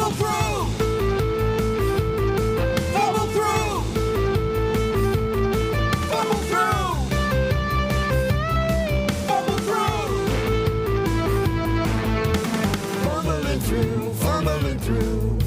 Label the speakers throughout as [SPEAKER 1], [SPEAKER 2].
[SPEAKER 1] Fumble through! Fumble through! Fumble through! Fumble through! Fumbling through, fumbling through.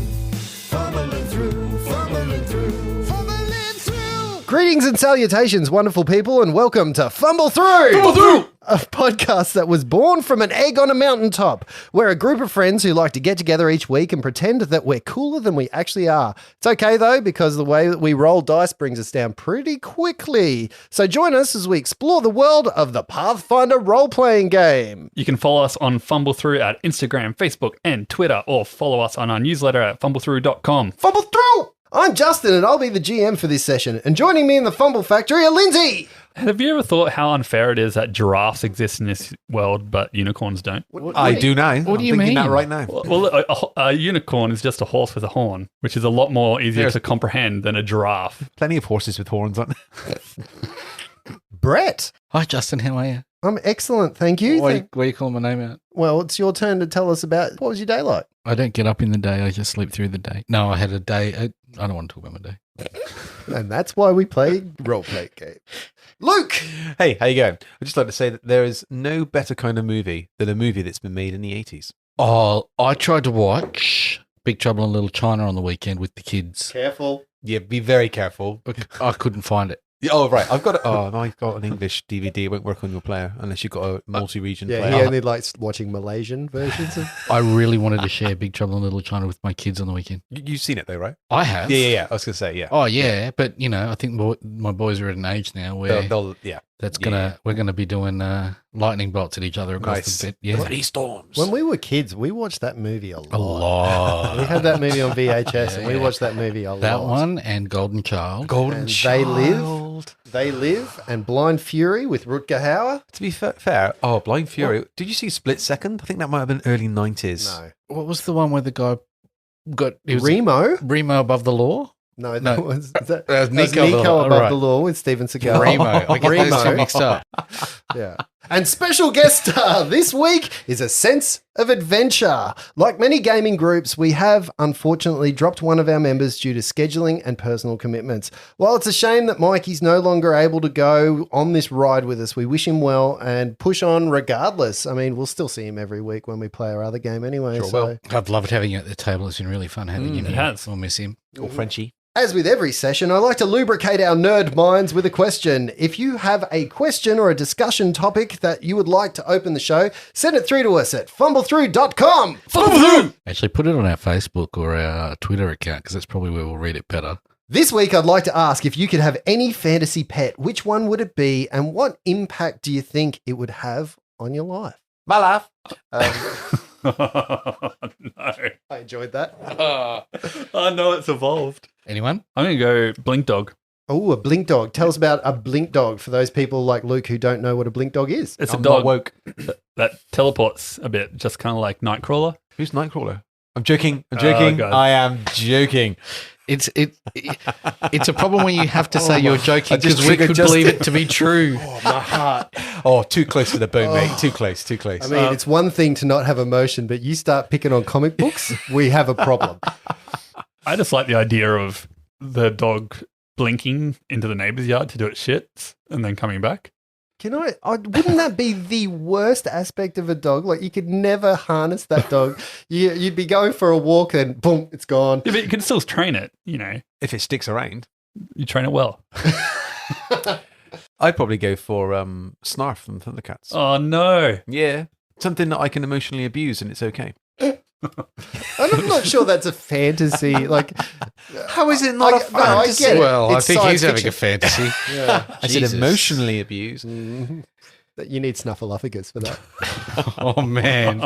[SPEAKER 1] Fumbling through, fumbling through. Fumbling through!
[SPEAKER 2] Greetings and salutations, wonderful people, and welcome to Fumble Through!
[SPEAKER 1] Fumble through!
[SPEAKER 2] A podcast that was born from an egg on a mountaintop. We're a group of friends who like to get together each week and pretend that we're cooler than we actually are. It's okay, though, because the way that we roll dice brings us down pretty quickly. So join us as we explore the world of the Pathfinder role-playing game.
[SPEAKER 3] You can follow us on Fumble Through at Instagram, Facebook, and Twitter, or follow us on our newsletter at fumblethrough.com.
[SPEAKER 2] Fumble Through! I'm Justin, and I'll be the GM for this session. And joining me in the Fumble Factory are Lindsay.
[SPEAKER 3] Have you ever thought how unfair it is that giraffes exist in this world, but unicorns don't?
[SPEAKER 4] I do now.
[SPEAKER 5] What do you
[SPEAKER 4] I'm
[SPEAKER 5] mean?
[SPEAKER 4] thinking that right now.
[SPEAKER 3] Well, a unicorn is just a horse with a horn, which is a lot more easier to comprehend than a giraffe.
[SPEAKER 4] Plenty of horses with horns on.
[SPEAKER 2] Brett.
[SPEAKER 5] Hi, Justin. How are you?
[SPEAKER 2] I'm excellent, thank you.
[SPEAKER 5] Why are you calling my name out?
[SPEAKER 2] Well, it's your turn to tell us about what was your day like.
[SPEAKER 5] I don't get up in the day. I just sleep through the day. No, I had a day. I don't want to talk about my day.
[SPEAKER 2] And that's why we play role-play game. Luke!
[SPEAKER 4] Hey, how you going? I'd just like to say that there is no better kind of movie than a movie that's been made in the 80s.
[SPEAKER 5] Oh, I tried to watch Big Trouble in Little China on the weekend with the kids.
[SPEAKER 2] Careful.
[SPEAKER 4] Yeah, be very careful.
[SPEAKER 5] I couldn't find it.
[SPEAKER 4] Oh, right. I've got an English DVD. It won't work on your player unless you've got a multi-region
[SPEAKER 2] Yeah,
[SPEAKER 4] player.
[SPEAKER 2] he only likes watching Malaysian versions of...
[SPEAKER 5] I really wanted to share Big Trouble in Little China with my kids on the weekend.
[SPEAKER 4] You've seen it though, right?
[SPEAKER 5] I have.
[SPEAKER 4] Yeah. I was going to say, yeah.
[SPEAKER 5] Oh, yeah. But, I think my boys are at an age now where we're going to be doing lightning bolts at each other across the bed. Yeah.
[SPEAKER 4] Three storms.
[SPEAKER 2] When we were kids, we watched that movie a lot.
[SPEAKER 5] A lot.
[SPEAKER 2] We had that movie on VHS and we watched that movie a lot.
[SPEAKER 5] That one and Golden Child.
[SPEAKER 2] And They Live and Blind Fury with Rutger Hauer.
[SPEAKER 4] To be fair, Blind Fury. What? Did you see Split Second? I think that might have been early 90s.
[SPEAKER 2] No.
[SPEAKER 5] What was the one where the guy got...
[SPEAKER 2] Remo?
[SPEAKER 5] Remo Above the Law?
[SPEAKER 2] No, that was
[SPEAKER 5] Nico
[SPEAKER 2] Above the Law with Steven Seagal.
[SPEAKER 5] Remo. I get those two mixed up.
[SPEAKER 2] Yeah. And special guest star this week is A Sense of Adventure. Like many gaming groups, we have unfortunately dropped one of our members due to scheduling and personal commitments. While it's a shame that Mikey's no longer able to go on this ride with us, we wish him well and push on regardless. I mean, we'll still see him every week when we play our other game anyway.
[SPEAKER 4] Sure will.
[SPEAKER 5] I've loved having you at the table. It's been really fun having you.
[SPEAKER 3] It has.
[SPEAKER 5] We'll miss him.
[SPEAKER 4] Or Frenchie.
[SPEAKER 2] As with every session, I like to lubricate our nerd minds with a question. If you have a question or a discussion topic that you would like to open the show, send it through to us at fumblethrough.com.
[SPEAKER 3] Fumble!
[SPEAKER 5] Actually, put it on our Facebook or our Twitter account because that's probably where we'll read it better.
[SPEAKER 2] This week, I'd like to ask if you could have any fantasy pet, which one would it be and what impact do you think it would have on your life?
[SPEAKER 4] My life.
[SPEAKER 3] No.
[SPEAKER 2] I enjoyed that.
[SPEAKER 3] Oh, no, it's evolved.
[SPEAKER 5] Anyone?
[SPEAKER 3] I'm going to go Blink Dog.
[SPEAKER 2] Oh, a blink dog. Tell us about a blink dog for those people like Luke who don't know what a blink dog is.
[SPEAKER 3] It's
[SPEAKER 4] I'm
[SPEAKER 3] a dog
[SPEAKER 4] not woke.
[SPEAKER 3] that teleports a bit, just kind of like Nightcrawler.
[SPEAKER 4] Who's Nightcrawler? I'm joking.
[SPEAKER 3] Oh, God.
[SPEAKER 4] I am joking.
[SPEAKER 5] It's a problem when you have to say you're joking
[SPEAKER 4] I just
[SPEAKER 5] because we
[SPEAKER 4] triggered
[SPEAKER 5] could believe
[SPEAKER 4] Justin.
[SPEAKER 5] it to be true.
[SPEAKER 2] My heart.
[SPEAKER 4] Oh, too close to the bone, mate. Too close.
[SPEAKER 2] I mean, it's one thing to not have emotion, but you start picking on comic books, we have a problem.
[SPEAKER 3] I just like the idea of the dog blinking into the neighbor's yard to do its shits and then coming back.
[SPEAKER 2] Wouldn't that be the worst aspect of a dog? Like, you could never harness that dog. You'd be going for a walk and boom, it's gone.
[SPEAKER 3] Yeah, but you can still train it,
[SPEAKER 4] if it sticks around.
[SPEAKER 3] You train it well.
[SPEAKER 4] I'd probably go for Snarf from Thundercats.
[SPEAKER 3] Oh, no.
[SPEAKER 4] Yeah. Something that I can emotionally abuse and it's okay.
[SPEAKER 2] I'm not sure that's a fantasy. Like,
[SPEAKER 4] how is it not a fantasy?
[SPEAKER 2] I get it.
[SPEAKER 5] Well,
[SPEAKER 2] It's
[SPEAKER 5] I think he's
[SPEAKER 2] science
[SPEAKER 5] having
[SPEAKER 2] fiction.
[SPEAKER 5] a fantasy.
[SPEAKER 2] Yeah.
[SPEAKER 4] I said emotionally abused.
[SPEAKER 2] Mhm. You need snuffleupagus for that.
[SPEAKER 5] Oh, man.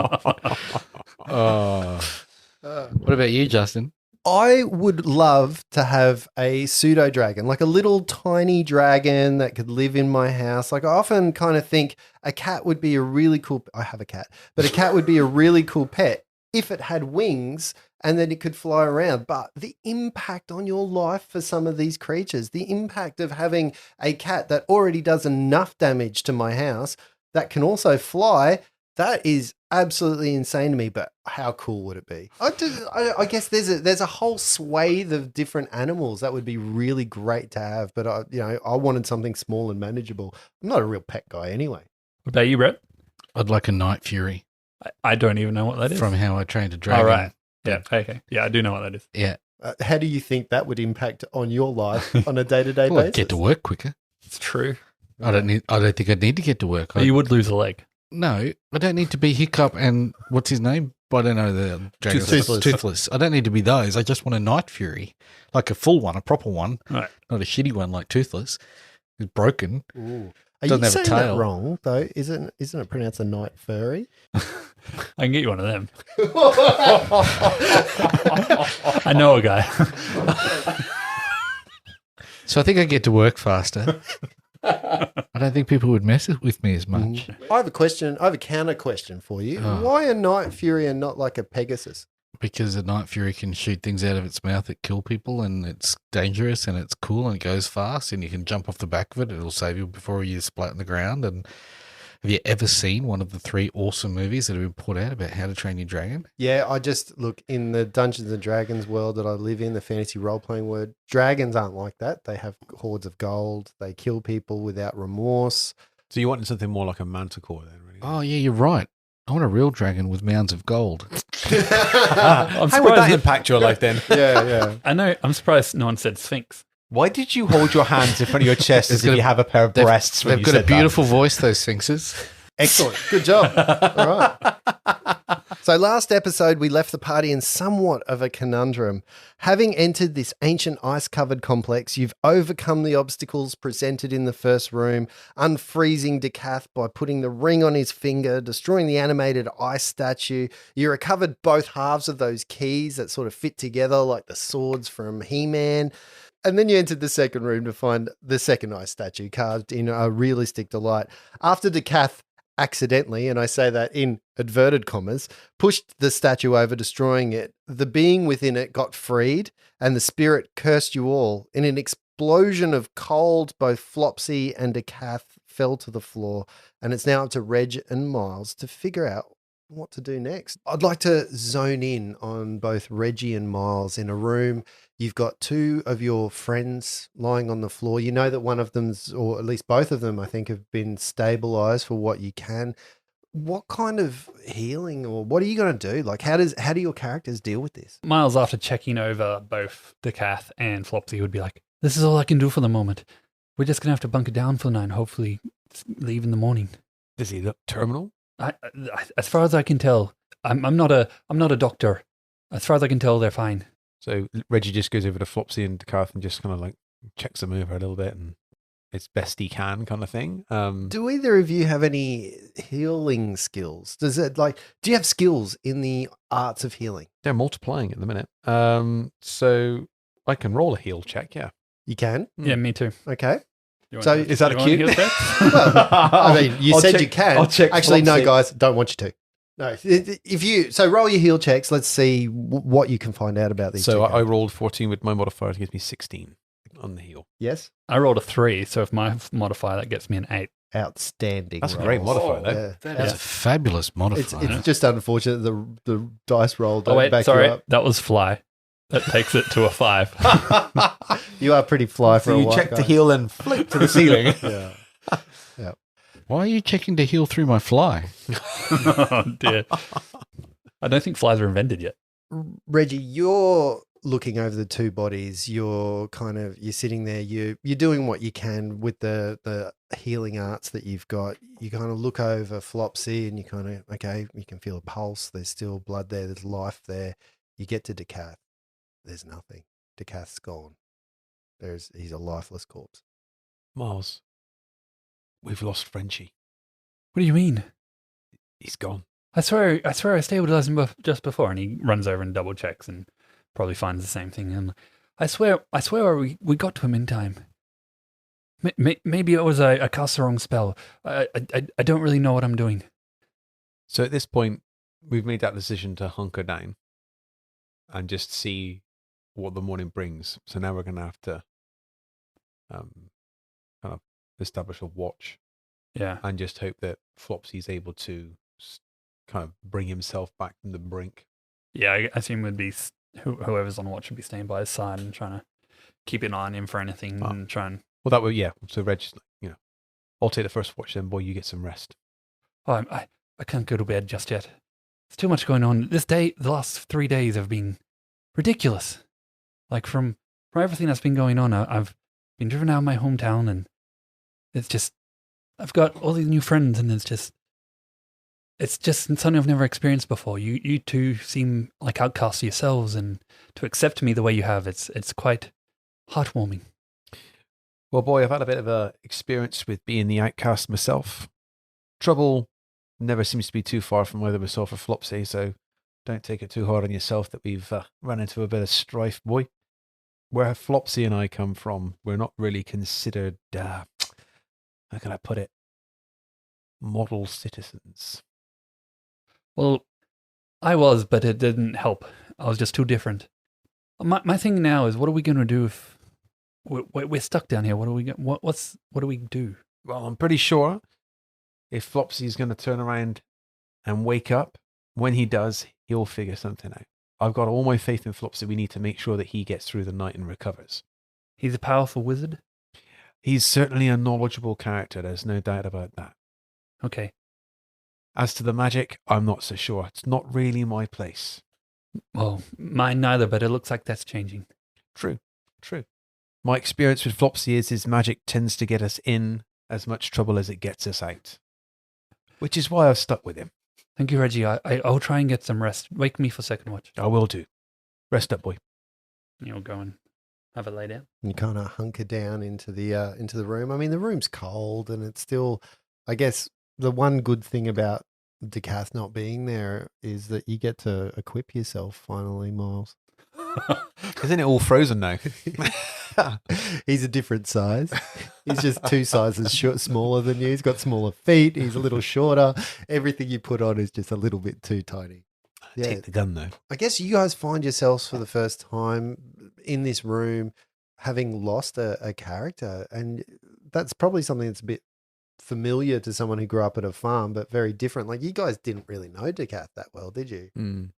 [SPEAKER 5] What about you, Justin?
[SPEAKER 2] I would love to have a pseudo dragon, like a little tiny dragon that could live in my house. Like, I often kind of think a cat would be a really cool, I have a cat, but a cat would be a really cool pet if it had wings and then it could fly around. But the impact on your life for some of these creatures, the impact of having a cat that already does enough damage to my house that can also fly, That is absolutely insane to me, but how cool would it be? I guess there's a whole swathe of different animals that would be really great to have, but I wanted something small and manageable. I'm not a real pet guy anyway.
[SPEAKER 3] What about you, Brett?
[SPEAKER 5] I'd like a night fury.
[SPEAKER 3] I don't even know what that is.
[SPEAKER 5] From How I Trained a Dragon.
[SPEAKER 3] All right. Yeah. Okay. Yeah, I do know what that is.
[SPEAKER 5] Yeah.
[SPEAKER 2] How do you think that would impact on your life on a day-to-day
[SPEAKER 5] Well, I'd
[SPEAKER 2] basis?
[SPEAKER 5] get to work quicker.
[SPEAKER 3] It's true.
[SPEAKER 5] I don't think I'd need to get to work.
[SPEAKER 3] You would lose a leg.
[SPEAKER 5] No, I don't need to be Hiccup and what's his name? I don't know the dragon. Toothless. I don't need to be those. I just want a Night Fury, like a full one, a proper one,
[SPEAKER 3] Right.
[SPEAKER 5] not a shitty one like Toothless. It's broken.
[SPEAKER 2] Ooh. Are
[SPEAKER 5] Doesn't
[SPEAKER 2] you
[SPEAKER 5] have a
[SPEAKER 2] saying
[SPEAKER 5] tail.
[SPEAKER 2] that wrong though? Isn't it pronounced a night furry?
[SPEAKER 3] I can get you one of them. I know a guy.
[SPEAKER 5] So I think I get to work faster. I don't think people would mess with me as much.
[SPEAKER 2] I have a question. I have a counter question for you.
[SPEAKER 5] Oh.
[SPEAKER 2] Why a night fury and not like a Pegasus?
[SPEAKER 5] Because a Night Fury can shoot things out of its mouth that kill people, and it's dangerous and it's cool and it goes fast, and you can jump off the back of it. It'll save you before you splat on the ground. And have you ever seen one of the 3 awesome movies that have been put out about How to Train Your Dragon?
[SPEAKER 2] Yeah, I just look in the Dungeons and Dragons world that I live in, the fantasy role playing world. Dragons aren't like that. They have hordes of gold. They kill people without remorse.
[SPEAKER 4] So you wanted something more like a manticore then, really?
[SPEAKER 5] Oh, yeah, you're right. I want a real dragon with mounds of gold.
[SPEAKER 3] I'm
[SPEAKER 4] How would that
[SPEAKER 3] surprised.
[SPEAKER 4] impact your life then?
[SPEAKER 2] Yeah.
[SPEAKER 3] I know. I'm surprised no one said Sphinx.
[SPEAKER 4] Why did you hold your hands in front of your chest as if you have a pair of breasts when
[SPEAKER 5] They've
[SPEAKER 4] you
[SPEAKER 5] got a
[SPEAKER 4] said
[SPEAKER 5] beautiful voice, those sphinxes.
[SPEAKER 2] Excellent. Good job. All right. So last episode, we left the party in somewhat of a conundrum. Having entered this ancient ice-covered complex, you've overcome the obstacles presented in the first room, unfreezing Decath by putting the ring on his finger, destroying the animated ice statue. You recovered both halves of those keys that sort of fit together like the swords from He-Man. And then you entered the second room to find the second ice statue carved in a realistic delight. After Decath accidentally, and I say that in inverted commas, pushed the statue over, destroying it, the being within it got freed, and the spirit cursed you all. In an explosion of cold, both Flopsy and Decath fell to the floor, and it's now up to Reg and Miles to figure out what to do next. I'd like to zone in on both Reggie and Miles in a room. You've got 2 of your friends lying on the floor. You know that one of them's, or at least both of them, I think, have been stabilized for what you can. What kind of healing, or what are you going to do? Like, how do your characters deal with this?
[SPEAKER 3] Miles, after checking over both Decath and Flopsy, would be like, "This is all I can do for the moment. We're just going to have to bunker down for the night and hopefully leave in the morning."
[SPEAKER 4] Does he look terminal?
[SPEAKER 3] As far as I can tell, I'm not a doctor. As far as I can tell, they're fine.
[SPEAKER 4] So Reggie just goes over to Flopsy and Decath and just kind of like checks them over a little bit and it's best he can kind of thing.
[SPEAKER 2] Do either of you have any healing skills? Do you have skills in the arts of healing?
[SPEAKER 4] They're multiplying at the minute. So I can roll a heal check, yeah.
[SPEAKER 2] You can?
[SPEAKER 3] Yeah, me too.
[SPEAKER 2] Okay.
[SPEAKER 3] You
[SPEAKER 2] So
[SPEAKER 3] want-
[SPEAKER 4] is that
[SPEAKER 3] you
[SPEAKER 4] a
[SPEAKER 3] want
[SPEAKER 4] cue?
[SPEAKER 3] heal check?
[SPEAKER 2] Well, I mean, you
[SPEAKER 4] I'll
[SPEAKER 2] said
[SPEAKER 4] check-
[SPEAKER 2] you can.
[SPEAKER 4] I'll check
[SPEAKER 2] Actually, no,
[SPEAKER 4] Flopsy.
[SPEAKER 2] guys, don't want you to. No, so roll your heal checks. Let's see what you can find out about these.
[SPEAKER 4] So
[SPEAKER 2] two
[SPEAKER 4] I
[SPEAKER 2] characters.
[SPEAKER 4] rolled 14 with my modifier. It gives me 16 on the heal.
[SPEAKER 2] Yes,
[SPEAKER 3] I rolled a 3, so if my modifier, that gets me an 8.
[SPEAKER 2] outstanding.
[SPEAKER 4] That's a great
[SPEAKER 2] rolls.
[SPEAKER 4] modifier, though.
[SPEAKER 2] Yeah.
[SPEAKER 5] That's a fabulous modifier.
[SPEAKER 2] It's just unfortunate the dice roll don't
[SPEAKER 3] Oh wait,
[SPEAKER 2] back
[SPEAKER 3] sorry,
[SPEAKER 2] you up.
[SPEAKER 3] that was fly. That takes it to a 5.
[SPEAKER 2] You are pretty fly for
[SPEAKER 4] So
[SPEAKER 2] a
[SPEAKER 4] you
[SPEAKER 2] white
[SPEAKER 4] check
[SPEAKER 2] guy.
[SPEAKER 4] the heal and flick to the ceiling.
[SPEAKER 2] Yeah.
[SPEAKER 5] Why are you checking to heal through my fly?
[SPEAKER 3] Oh dear. I don't think flies are invented yet.
[SPEAKER 2] Reggie, you're looking over the 2 bodies. You're sitting there. You're doing what you can with the healing arts that you've got. You kind of look over Flopsy and you kind of, okay, you can feel a pulse. There's still blood there. There's life there. You get to Decath. There's nothing. Decath's gone. He's a lifeless corpse.
[SPEAKER 4] Miles, we've lost Frenchie.
[SPEAKER 3] What do you mean?
[SPEAKER 4] He's gone.
[SPEAKER 3] I swear I stabilized him just before, and he runs over and double checks and probably finds the same thing. And I swear we got to him in time. Maybe it was I cast the wrong spell. I don't really know what I'm doing.
[SPEAKER 4] So at this point, we've made that decision to hunker down and just see what the morning brings. So now we're going to have to kind of establish a watch
[SPEAKER 3] Yeah.
[SPEAKER 4] and just hope that Flopsy's able to kind of bring himself back from the brink.
[SPEAKER 3] Yeah, I assume would be whoever's on watch would be staying by his side and trying to keep an eye on him for anything and try and.
[SPEAKER 4] Well, that would, yeah. So Reg's like, I'll take the first watch then, boy, you get some rest.
[SPEAKER 3] Oh, I can't go to bed just yet. There's too much going on. The last 3 days have been ridiculous. Like from everything that's been going on, I've been driven out of my hometown, and it's just I've got all these new friends, and it's just something I've never experienced before. You two seem like outcasts yourselves, and to accept me the way you have, it's quite heartwarming.
[SPEAKER 4] Well, boy, I've had a bit of a experience with being the outcast myself. Trouble never seems to be too far from either myself or Flopsy, so don't take it too hard on yourself that we've run into a bit of strife, boy. Where Flopsy and I come from, we're not really considered, how can I put it, model citizens.
[SPEAKER 3] Well, I was, but it didn't help. I was just too different. My thing now is, what are we going to do if we're stuck down here? What do we do?
[SPEAKER 4] Well, I'm pretty sure if Flopsy's going to turn around and wake up, when he does, he'll figure something out. I've got all my faith in Flopsy. We need to make sure that he gets through the night and recovers.
[SPEAKER 3] He's a powerful wizard?
[SPEAKER 4] He's certainly a knowledgeable character. There's no doubt about that.
[SPEAKER 3] Okay.
[SPEAKER 4] As to the magic, I'm not so sure. It's not really my place.
[SPEAKER 3] Well, mine neither, but it looks like that's changing.
[SPEAKER 4] True. My experience with Flopsy is his magic tends to get us in as much trouble as it gets us out. Which is why I've stuck with him.
[SPEAKER 3] Thank you, Reggie. I'll try and get some rest. Wake me for second watch.
[SPEAKER 4] I will do. Rest up, boy.
[SPEAKER 3] You'll go and have a lay down.
[SPEAKER 2] You kind of hunker down into the room. I mean, the room's cold, and it's still, I guess, the one good thing about Decath not being there is that you get to equip yourself finally, Miles.
[SPEAKER 4] Isn't it all frozen now?
[SPEAKER 2] He's a different size. He's just 2 sizes smaller than you. He's got smaller feet. He's a little shorter. Everything you put on is just a little bit too tiny. Yeah.
[SPEAKER 4] Take the gun, though.
[SPEAKER 2] I guess you guys find yourselves for the first time in this room having lost a character. And that's probably something that's a bit familiar to someone who grew up at a farm, but very different. Like, you guys didn't really know Decath that well, did you?
[SPEAKER 4] Mm.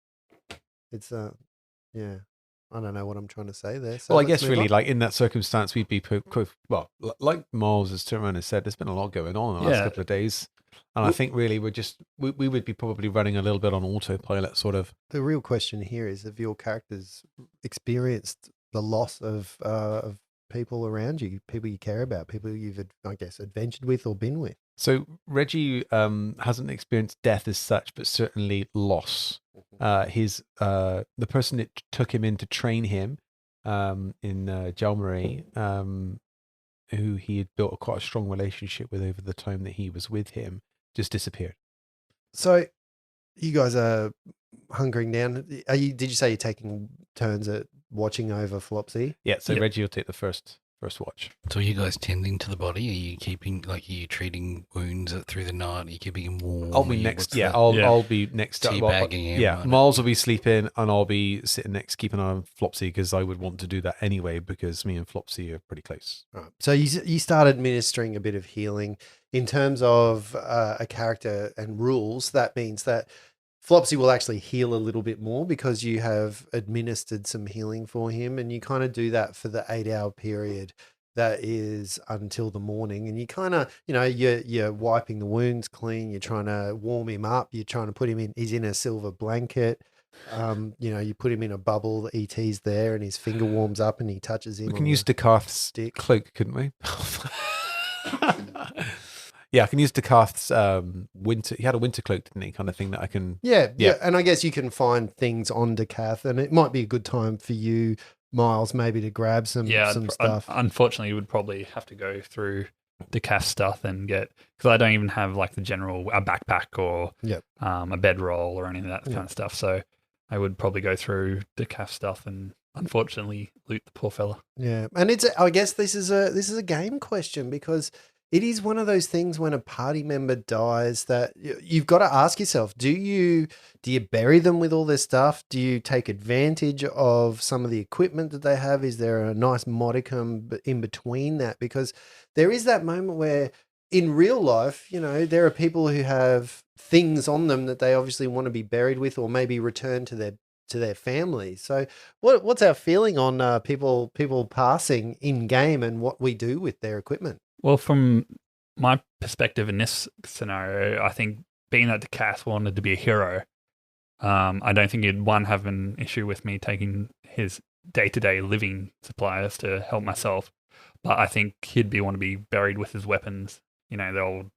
[SPEAKER 2] It's, yeah. I don't know what I'm trying to say there. So
[SPEAKER 4] Well, I
[SPEAKER 2] let's
[SPEAKER 4] guess
[SPEAKER 2] move
[SPEAKER 4] really,
[SPEAKER 2] on.
[SPEAKER 4] like in that circumstance, we'd be like Miles has turned around and said, there's been a lot going on in the last couple of days, and I think really we would be probably running a little bit on autopilot, sort of.
[SPEAKER 2] The real question here is, have your characters experienced the loss of people around you, people you care about, people you've, I guess, adventured with or been with?
[SPEAKER 4] So Reggie hasn't experienced death as such, but certainly loss. The person that took him in to train him in Jalmarie, who he had built quite a strong relationship with over the time that he was with him, just disappeared.
[SPEAKER 2] So you guys are hunkering down. Did you say you're taking turns at watching over Flopsy?
[SPEAKER 4] Yeah, so
[SPEAKER 3] Yep.
[SPEAKER 4] Reggie will take the first watch.
[SPEAKER 5] So are you guys tending to the body? Are you are you treating wounds through the night? Are you keeping him warm?
[SPEAKER 4] I'll be next. Yeah, I'll be next.
[SPEAKER 5] Teabagging him,
[SPEAKER 4] Yeah,
[SPEAKER 5] right?
[SPEAKER 4] Miles will be sleeping, and I'll be sitting next, keeping an eye on Flopsy, because I would want to do that anyway, because me and Flopsy are pretty close.
[SPEAKER 2] Right. So you start administering a bit of healing. In terms of a character and rules, that means that Flopsy will actually heal a little bit more because you have administered some healing for him, and you kind of do that for the 8-hour period that is until the morning. And you kind of, you're wiping the wounds clean. You're trying to warm him up. You're trying to put him in. He's in a silver blanket. You put him in a bubble. The ET's there, and his finger warms up, and he touches him.
[SPEAKER 4] We
[SPEAKER 2] on
[SPEAKER 4] can
[SPEAKER 2] the
[SPEAKER 4] use Decath's
[SPEAKER 2] stick.
[SPEAKER 4] cloak, couldn't we? Yeah, I can use Decath's winter. He had a winter cloak, didn't he? Kind of thing that I can.
[SPEAKER 2] Yeah.
[SPEAKER 4] Yeah.
[SPEAKER 2] And I guess you can find things on Decath, and it might be a good time for you, Miles, maybe to grab some stuff.
[SPEAKER 3] Unfortunately, you would probably have to go through the calf stuff and get, because I don't even have like a backpack or
[SPEAKER 2] Yep.
[SPEAKER 3] a bedroll or any of that
[SPEAKER 2] Yep.
[SPEAKER 3] kind of stuff. So I would probably go through the calf stuff and unfortunately loot the poor fella.
[SPEAKER 2] Yeah, and I guess this is a game question, because it is one of those things when a party member dies that you've got to ask yourself, do you bury them with all their stuff? Do you take advantage of some of the equipment that they have? Is there a nice modicum in between that? Because there is that moment where in real life, there are people who have things on them that they obviously want to be buried with, or maybe return to their families. So, what's our feeling on people passing in game and what we do with their equipment?
[SPEAKER 3] Well, from my perspective in this scenario, I think being that Cass wanted to be a hero, I don't think he'd have an issue with me taking his day-to-day living supplies to help myself. But I think he'd want to be buried with his weapons. The old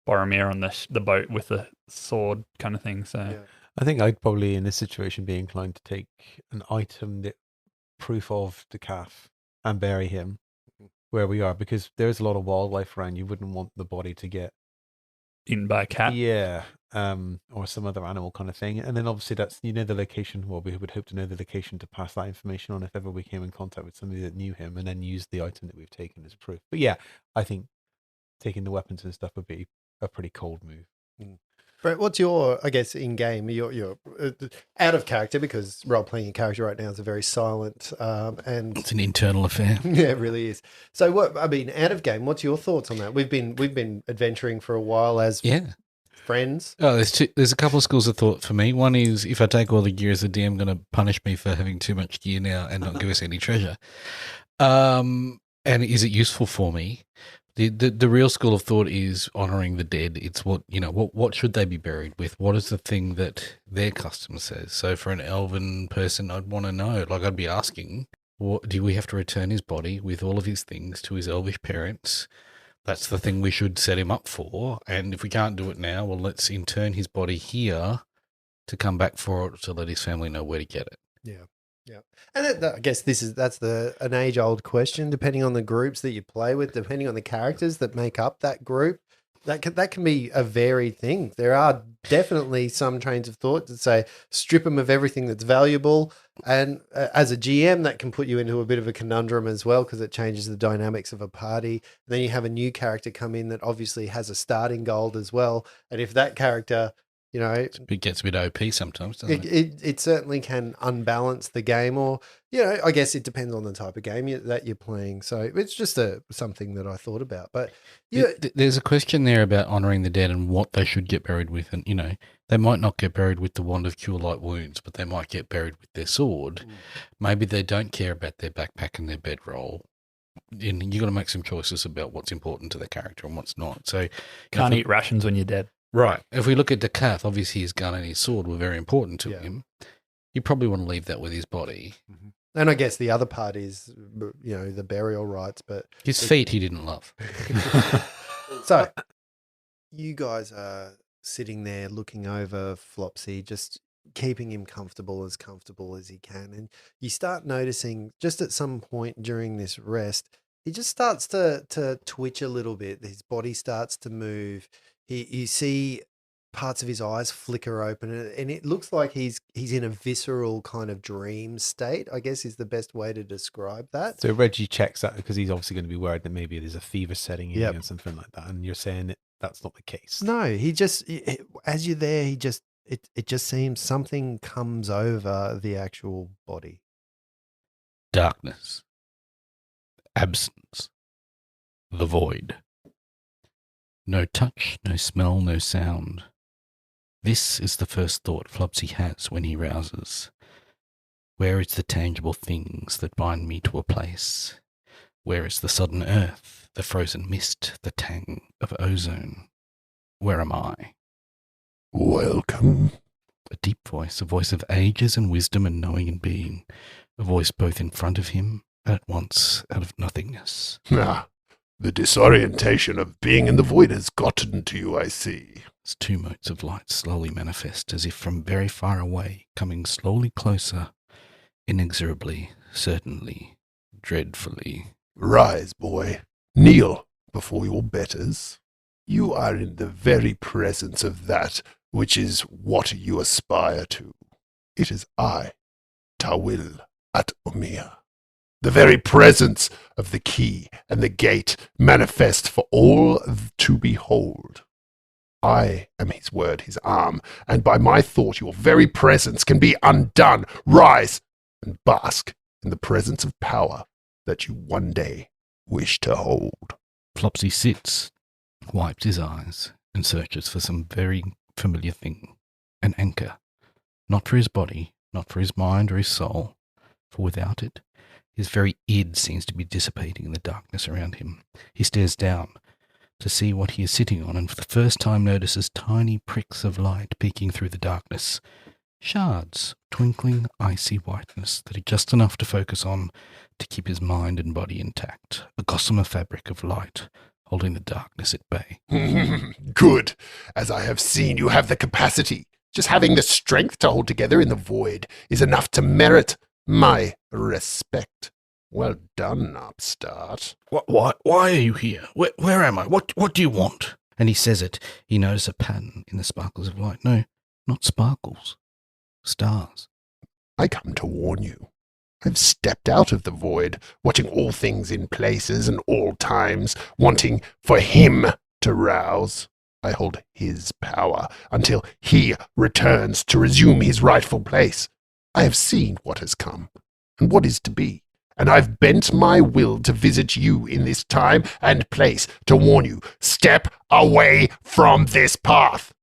[SPEAKER 3] Boromir on the boat with the sword kind of thing. So
[SPEAKER 2] Yeah.
[SPEAKER 4] I think I'd probably, in this situation, be inclined to take an item that proof of the calf and bury him where we are, because there's a lot of wildlife around. You wouldn't want the body to get
[SPEAKER 3] eaten by a cat.
[SPEAKER 4] yeah, or some other animal kind of thing. And then obviously that's the location. Well, we would hope to know the location to pass that information on if ever we came in contact with somebody that knew him, and then use the item that we've taken as proof. But yeah, I think taking the weapons and stuff would be a pretty cold move.
[SPEAKER 2] Brett, what's your, I guess, in game? You're out of character, because role playing a character right now is a very silent and
[SPEAKER 5] It's an internal affair.
[SPEAKER 2] yeah, it really is. So, out of game, what's your thoughts on that? We've been adventuring for a while as
[SPEAKER 5] Yeah.
[SPEAKER 2] friends.
[SPEAKER 5] Oh, there's a couple of schools of thought for me. One is, if I take all the gear as a DM, going to punish me for having too much gear now and not give us any treasure. And is it useful for me? The real school of thought is honouring the dead. It's what should they be buried with? What is the thing that their custom says? So for an elven person, I'd want to know. Like, I'd be asking, do we have to return his body with all of his things to his elvish parents? That's the thing we should set him up for. And if we can't do it now, well, let's intern his body here to come back for it, to let his family know where to get it.
[SPEAKER 2] Yeah. Yeah. And I guess that's an age-old question, depending on the groups that you play with, depending on the characters that make up that group. That can be a varied thing. There are definitely some trains of thought that say strip them of everything that's valuable. And as a GM, that can put you into a bit of a conundrum as well, because it changes the dynamics of a party. Then you have a new character come in that obviously has a starting gold as well. And if that character,
[SPEAKER 5] It gets a bit OP sometimes, doesn't it?
[SPEAKER 2] it certainly can unbalance the game, or, I guess it depends on the type of game that you're playing. So it's just something that I thought about. But
[SPEAKER 5] There's a question there about honouring the dead and what they should get buried with. And, they might not get buried with the wand of cure light wounds, but they might get buried with their sword. Maybe they don't care about their backpack and their bedroll. And you got to make some choices about what's important to the character and what's not. So
[SPEAKER 3] Can't eat rations when you're dead.
[SPEAKER 5] Right. If we look at Decath, obviously his gun and his sword were very important to
[SPEAKER 2] Yeah.
[SPEAKER 5] him. You probably want to leave that with his body.
[SPEAKER 2] And I guess the other part is, the burial rites. But
[SPEAKER 5] His feet he didn't love.
[SPEAKER 2] so you guys are sitting there looking over Flopsy, just keeping him comfortable as he can. And you start noticing just at some point during this rest, he just starts to twitch a little bit. His body starts to move. You see parts of his eyes flicker open, and it looks like he's in a visceral kind of dream state, I guess is the best way to describe that.
[SPEAKER 4] So Reggie checks that because he's obviously going to be worried that maybe there's a fever setting in
[SPEAKER 2] Yep.
[SPEAKER 4] or something like that. And you're saying that that's not the case.
[SPEAKER 2] No, he just, as you're there, it just seems something comes over the actual body.
[SPEAKER 5] Darkness. Absence. The void. No touch, no smell, no sound. This is the first thought Flopsy has when he rouses. Where is the tangible things that bind me to a place? Where is the sodden earth, the frozen mist, the tang of ozone? Where am I?
[SPEAKER 1] Welcome.
[SPEAKER 5] A deep voice, a voice of ages and wisdom and knowing and being, a voice both in front of him and at once out of nothingness.
[SPEAKER 1] The disorientation of being in the void has gotten to you, I see.
[SPEAKER 5] As two motes of light slowly manifest, as if from very far away, coming slowly closer, inexorably, certainly, dreadfully.
[SPEAKER 1] Rise, boy. Kneel before your betters. You are in the very presence of that which is what you aspire to. It is I, Tawil at Umia. The very presence of the key and the gate manifest for all to behold. I am his word, his arm, and by my thought your very presence can be undone. Rise and bask in the presence of power that you one day wish to hold.
[SPEAKER 5] Flopsy sits, wipes his eyes, and searches for some very familiar thing, an anchor, not for his body, not for his mind or his soul, for without it, his very id seems to be dissipating in the darkness around him. He stares down to see what he is sitting on, and for the first time notices tiny pricks of light peeking through the darkness. Shards, twinkling, icy whiteness that are just enough to focus on to keep his mind and body intact. A gossamer fabric of light holding the darkness at bay.
[SPEAKER 1] Good. As I have seen, you have the capacity. Just having the strength to hold together in the void is enough to merit my respect. Well done, upstart.
[SPEAKER 5] Why are you here? Where am I? What do you want? And he says it. He notices a pattern in the sparkles of light. No, not sparkles. Stars.
[SPEAKER 1] I come to warn you. I've stepped out of the void, watching all things in places and all times, wanting for him to rouse. I hold his power until he returns to resume his rightful place. I have seen what has come and what is to be, and I've bent my will to visit you in this time and place to warn you, step away from this path.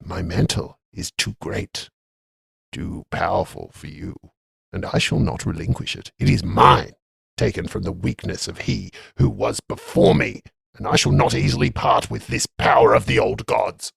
[SPEAKER 1] My mantle is too great, too powerful for you, and I shall not relinquish it. It is mine, taken from the weakness of he who was before me, and I shall not easily part with this power of the old gods.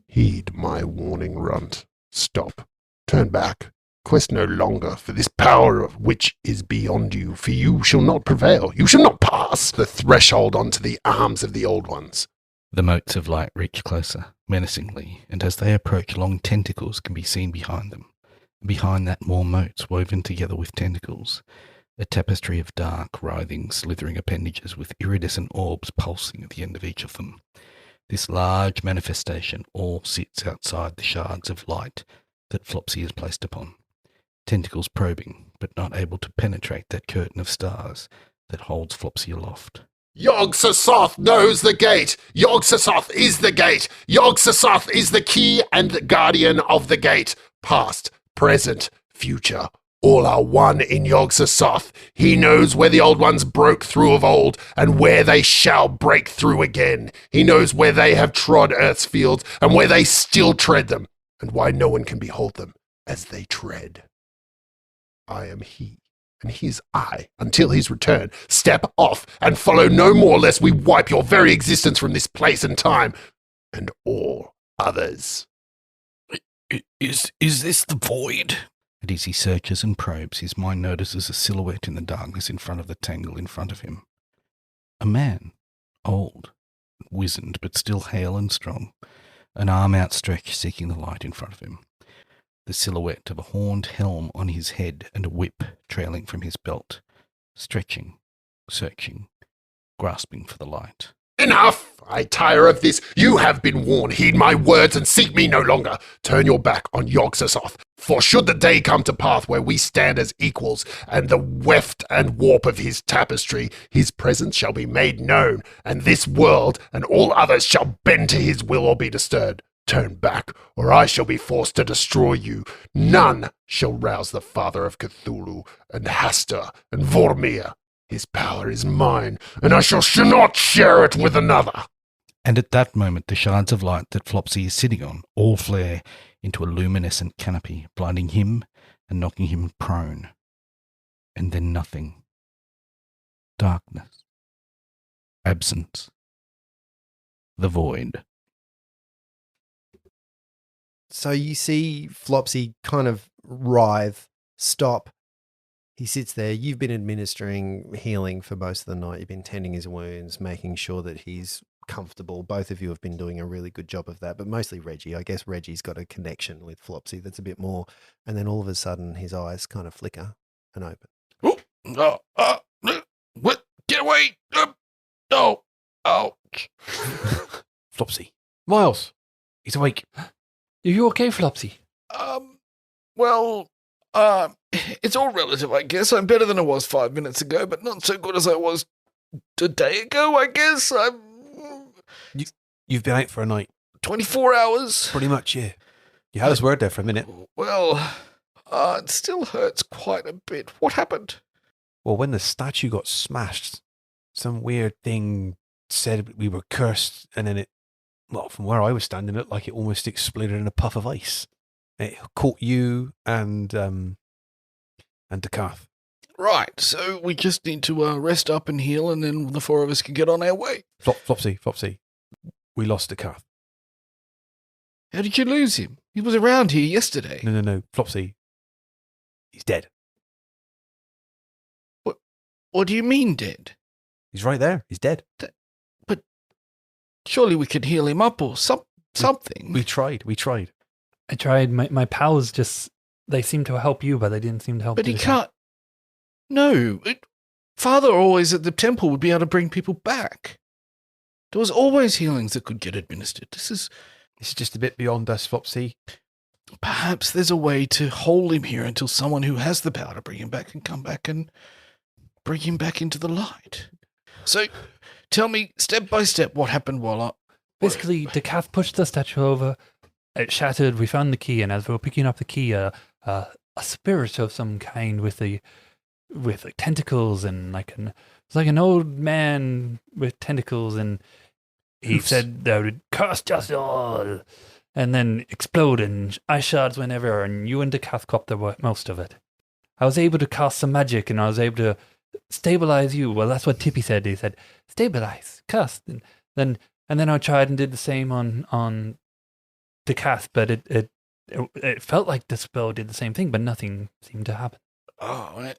[SPEAKER 1] Heed my warning, Runt. Stop. Turn back. Quest no longer for this power of which is beyond you, for you shall not prevail. You shall not pass the threshold onto the arms of the old ones.
[SPEAKER 5] The motes of light reach closer, menacingly, and as they approach, long tentacles can be seen behind them. And behind that, more motes woven together with tentacles. A tapestry of dark, writhing, slithering appendages with iridescent orbs pulsing at the end of each of them. This large manifestation all sits outside the shards of light that Flopsy is placed upon. Tentacles probing, but not able to penetrate that curtain of stars that holds Flopsy aloft.
[SPEAKER 1] Yog-Sothoth knows the gate. Yog-Sothoth is the gate. Yog-Sothoth is the key and the guardian of the gate. Past, present, future. All are one in Yog-Sothoth. He knows where the old ones broke through of old, and where they shall break through again. He knows where they have trod Earth's fields, and where they still tread them, and why no one can behold them as they tread. I am he, and he is I, until his return. Step off, and follow no more, lest we wipe your very existence from this place and time, and all others.
[SPEAKER 5] Is this the void? And as he searches and probes, his mind notices a silhouette in the darkness in front of the tangle in front of him. A man, old, wizened, but still hale and strong, an arm outstretched seeking the light in front of him. The silhouette of a horned helm on his head and a whip trailing from his belt, stretching, searching, grasping for the light.
[SPEAKER 1] Enough! I tire of this. You have been warned. Heed my words and seek me no longer. Turn your back on Yog-Sothoth. For should the day come to pass where we stand as equals, and the weft and warp of his tapestry, his presence shall be made known, and this world and all others shall bend to his will or be disturbed. Turn back, or I shall be forced to destroy you. None shall rouse the father of Cthulhu, and Hastur, and Vormir. His power is mine, and I shall not share it with another.
[SPEAKER 5] And at that moment, the shards of light that Flopsy is sitting on all flare into a luminescent canopy, blinding him and knocking him prone. And then nothing. Darkness. Absence. The void.
[SPEAKER 2] So you see Flopsy kind of writhe, stop. He sits there. You've been administering healing for most of the night. You've been tending his wounds, making sure that he's comfortable. Both of you have been doing a really good job of that, but mostly Reggie. I guess Reggie's got a connection with Flopsy that's a bit more. And then all of a sudden, his eyes kind of flicker and open.
[SPEAKER 5] What? Get away! No! Ouch!
[SPEAKER 4] Flopsy. Miles, he's awake.
[SPEAKER 3] Are you okay, Flopsy?
[SPEAKER 5] Well, it's all relative, I guess. I'm better than I was 5 minutes ago, but not so good as I was a day ago, I guess.
[SPEAKER 4] You've been out for a night.
[SPEAKER 5] 24 hours.
[SPEAKER 4] Pretty much, yeah. You had his word there for a minute.
[SPEAKER 5] Well, it still hurts quite a bit. What happened?
[SPEAKER 4] Well, when the statue got smashed, some weird thing said we were cursed, and then from where I was standing, it looked like it almost exploded in a puff of ice. It caught you and Dekath.
[SPEAKER 5] Right, so we just need to rest up and heal, and then the four of us can get on our way.
[SPEAKER 4] Flopsy, we lost Dekath.
[SPEAKER 5] How did you lose him? He was around here yesterday.
[SPEAKER 4] No, Flopsy. He's dead.
[SPEAKER 5] What do you mean dead?
[SPEAKER 4] He's right there. He's dead.
[SPEAKER 5] But surely we could heal him up or something.
[SPEAKER 4] We tried.
[SPEAKER 3] I tried. My pals just, they seemed to help you, but they didn't seem to help
[SPEAKER 5] But he
[SPEAKER 3] Dekath.
[SPEAKER 5] can't. No. Father always at the temple would be able to bring people back. There was always healings that could get administered. This is
[SPEAKER 4] just a bit beyond us, Flopsy.
[SPEAKER 5] Perhaps there's a way to hold him here until someone who has the power to bring him back can come back and bring him back into the light. So, tell me step by step what happened while
[SPEAKER 3] Basically, Dekath pushed the statue over. It shattered. We found the key, and as we were picking up the key, a spirit of some kind with tentacles and it's like an old man with tentacles, and he said they would curse us all, and then explode, and ice shards went everywhere, and you and Dekath copped most of it. I was able to cast some magic, and I was able to stabilize you. Well, that's what Tippy said. He said, stabilize, cast. And then I tried and did the same on Dekath, but it felt like the spell did the same thing, but nothing seemed to happen.
[SPEAKER 5] Oh,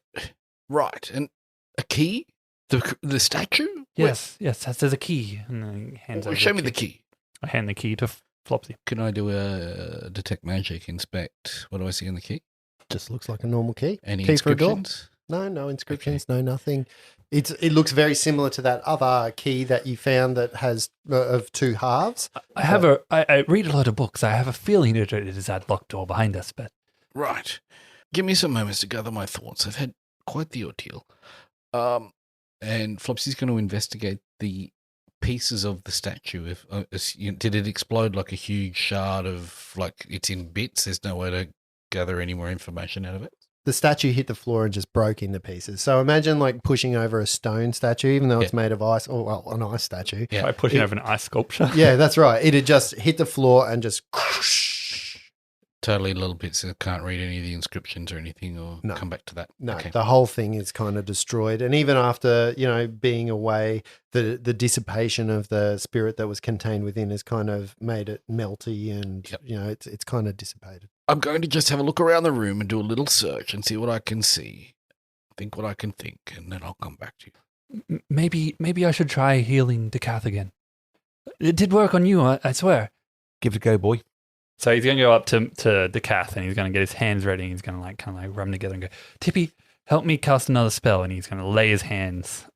[SPEAKER 5] right. And a key? The statue?
[SPEAKER 3] Yes, there's a key. And then he hands over
[SPEAKER 5] Show me the key.
[SPEAKER 3] I hand the key to Flopsy.
[SPEAKER 5] Can I do a detect magic, inspect? What do I see in the key?
[SPEAKER 2] Just looks like a normal key.
[SPEAKER 5] Any
[SPEAKER 2] Key for a door?
[SPEAKER 5] inscriptions?
[SPEAKER 2] No inscriptions, no nothing. It looks very similar to that other key that you found that has of two halves.
[SPEAKER 3] I read a lot of books. I have a feeling it is that locked door behind us, but
[SPEAKER 5] Right. Give me some moments to gather my thoughts. I've had quite the ordeal. And Flopsy's going to investigate the pieces of the statue. Did it explode like a huge shard of, like, it's in bits? There's no way to gather any more information out of it?
[SPEAKER 2] The statue hit the floor and just broke into pieces. So imagine like pushing over a stone statue, even though it's made of ice, or well, an ice statue.
[SPEAKER 3] by pushing over an ice sculpture.
[SPEAKER 2] Yeah, that's right. It had just hit the floor and just
[SPEAKER 5] Totally little bits. I can't read any of the inscriptions or anything, or
[SPEAKER 2] No.
[SPEAKER 5] come back to that.
[SPEAKER 2] No,
[SPEAKER 5] Okay.
[SPEAKER 2] the whole thing is kind of destroyed. And even after, being away, the dissipation of the spirit that was contained within has kind of made it melty and,
[SPEAKER 5] Yep.
[SPEAKER 2] it's kind of dissipated.
[SPEAKER 5] I'm going to just have a look around the room and do a little search and see what I can see. Think what I can think, and then I'll come back to you.
[SPEAKER 3] Maybe I should try healing Dekath again. It did work on you, I swear.
[SPEAKER 4] Give it a go, boy.
[SPEAKER 3] So he's going to go up to Dekath, and he's going to get his hands ready, and he's going to kind of rub them together and go, Tippy, help me cast another spell. And he's going to lay his hands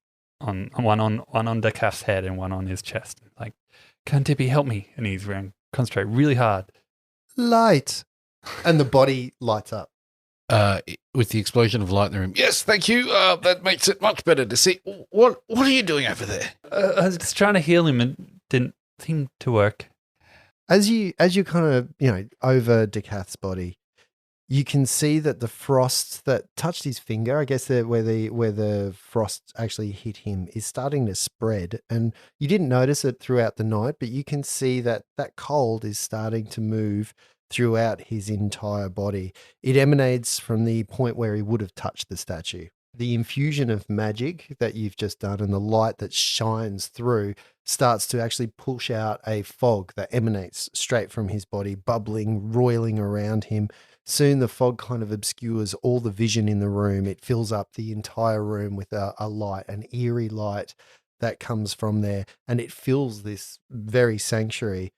[SPEAKER 3] on one on Dekath's head and one on his chest. Like, can Tippy help me? And he's going to concentrate really hard.
[SPEAKER 2] Light. And the body lights up.
[SPEAKER 5] With the explosion of light in the room. Yes, thank you. That makes it much better to see. What are you doing over there?
[SPEAKER 3] I was just trying to heal him, and didn't seem to work.
[SPEAKER 2] As you kind of, over Dekath's body, you can see that the frost that touched his finger, I guess where the frost actually hit him, is starting to spread. And you didn't notice it throughout the night, but you can see that cold is starting to move throughout his entire body. It emanates from the point where he would have touched the statue. The infusion of magic that you've just done and the light that shines through starts to actually push out a fog that emanates straight from his body, bubbling, roiling around him. Soon the fog kind of obscures all the vision in the room. It fills up the entire room with a light, an eerie light that comes from there, and it fills this very sanctuary.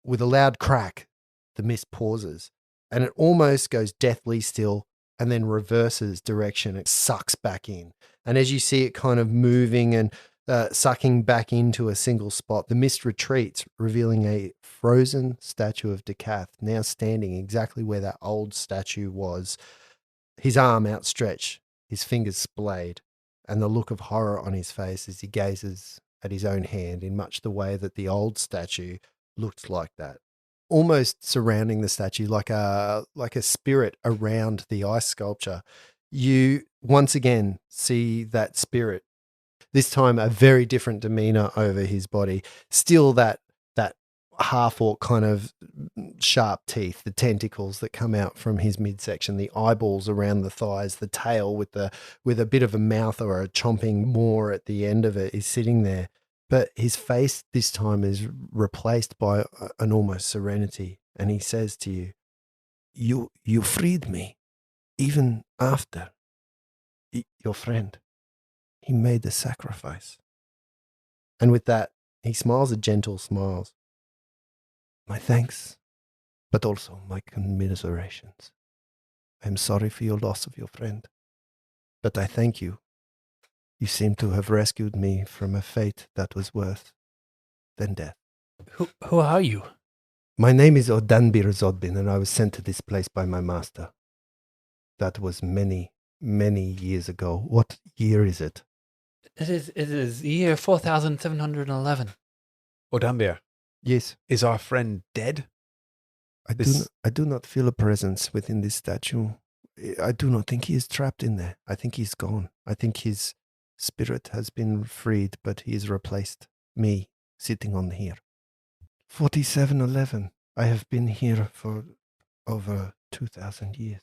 [SPEAKER 2] With a loud crack, the mist pauses, and it almost goes deathly still, and then reverses direction. It sucks back in. And as you see it kind of moving and sucking back into a single spot, the mist retreats, revealing a frozen statue of Dekath, now standing exactly where that old statue was, his arm outstretched, his fingers splayed, and the look of horror on his face as he gazes at his own hand in much the way that the old statue looked like that. Almost surrounding the statue like a spirit around the ice sculpture. You once again see that spirit This time, a very different demeanor over his body. Still that half-orc kind of sharp teeth, the tentacles that come out from his midsection, the eyeballs around the thighs, the tail with a bit of a mouth or a chomping maw at the end of it is sitting there. But his face this time is replaced by an almost serenity. And he says to you, you freed me, even after your friend. He made a sacrifice. And with that, he smiles a gentle smile. My thanks, but also my commiserations. I am sorry for your loss of your friend, but I thank you. You seem to have rescued me from a fate that was worse than death.
[SPEAKER 3] Who are you?
[SPEAKER 2] My name is Odanbir Zodbin, and I was sent to this place by my master. That was many, many years ago. What year is it?
[SPEAKER 3] It is year 4711.
[SPEAKER 4] Odambia,
[SPEAKER 2] Yes.
[SPEAKER 4] is our friend dead?
[SPEAKER 2] I do not feel a presence within this statue. I do not think he is trapped in there. I think he's gone. I think his spirit has been freed, but he is replaced. Me, sitting on here. 4711. I have been here for over 2,000 years.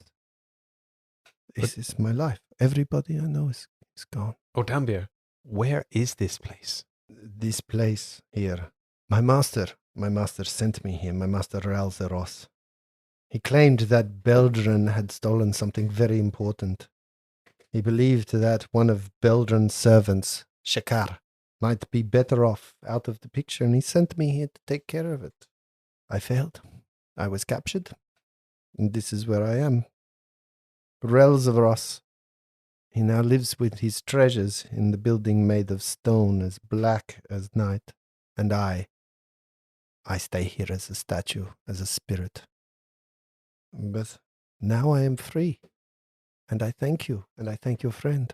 [SPEAKER 2] This is my life. Everybody I know is gone.
[SPEAKER 4] Odambia, where is this place?
[SPEAKER 2] This place here. My master sent me here, my master Ralzeros. He claimed that Beldren had stolen something very important. He believed that one of Beldren's servants, Shakar, might be better off out of the picture, and he sent me here to take care of it. I failed. I was captured, and this is where I am. Ralzeros. He now lives with his treasures in the building made of stone as black as night, and I stay here as a statue, as a spirit. But now I am free, and I thank you, and I thank your friend.